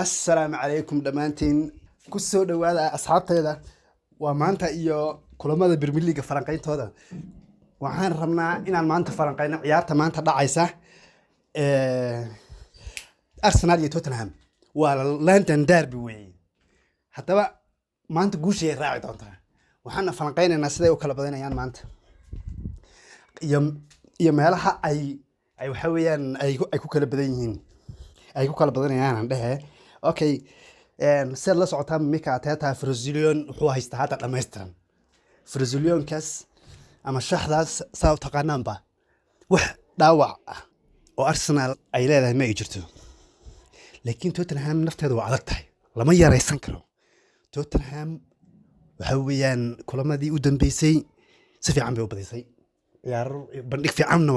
السلام عليكم دمانتين كسو دوادا أصحابتيدا ومانتا إيو كلمة برميليغا فرنقين تودا waxaan rabnaa inaan maanta falanqeyno ciyaarta maanta dhacaysa Arsenal iyo Tottenham waa London derby weey hadaba maanta guushay raaci doontaa waxaan falanqeynaynaa sida ay u kala badanayaan maanta iyo meelaha ay waxa weeyaan ay ku kala badan yihiin ay ku kala badanayaan aan dhahay okay sida la socotaa Mikel Arteta Brazilian wuxuu haystaa hada dhameystiran Brazilian kaas ama shaxdaas saa u taqaanaanba wax dhaawac ah oo Arsenal ay leedahay ma jirto laakiin Tottenham nafteedu waa adag tahay lama yareysan karo Tottenham waxa weeyaan kulamadii u dambeysay si fiican bay u badisay ciyaar bandhig fiicanna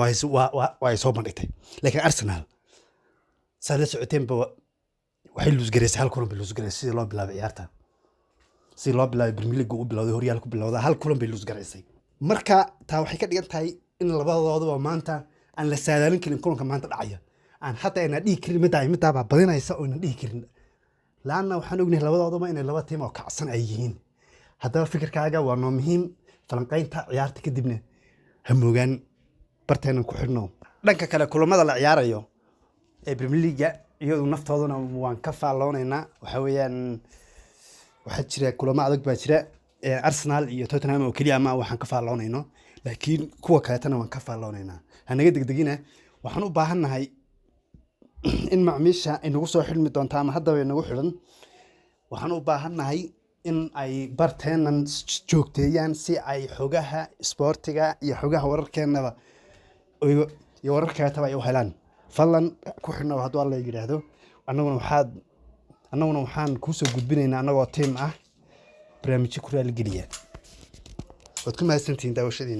waa soo bandhigtay laakiin Arsenal sala socoteenba waxay luus gareysay hal kulan bay luus gareysay si loo bilaabo ciyaarta si loo bilaabo Premier League u bilowday horyaalku bilowday hal kulan bay luus gareysay marka taa waxay ka dhigan tahay in labadooduba maanta aan la saadaalin karin kulanka maanta dhacaya aan hataa ina dhigi karin midaaba badinaysa oo ina dhigi karin laana waxaan ognahay labadooduba inay laba tiim oo kacsan ay yihiin hadaba fikirkaaga waa noo muhiim falanqeynta ciyaarta kadibna ha moogaan barteenan ku xidhno dhanka kale kulamada la ciyaarayo ee Premier League iyadu naftooduna waan ka faalloonaynaa waxa weeyaan waxa jira kulamo adag baa jira Arsenal iyo Tottenham oo kaliya ma waxaan ka faaloonayno laakiin kuwa kaleetana waan ka faaloonayna hanaga degdegina waxaan u baahanahay in macmiisha inagu soo xilmi doonto ama hadda way nagu xiran waxaan u baahanahay in ay barteenan joogteeyaan si ay xogaha sportiga iyo xogaha wararkeenaba iyo wararkeetaba ay u helaan fadlan ku xidhno haddii alla yiraahdo annaguna waxaan ku soo gudbinaynaa annagoo team ah برنامج كورال جديد. وتكون ما استنتين داوشدين.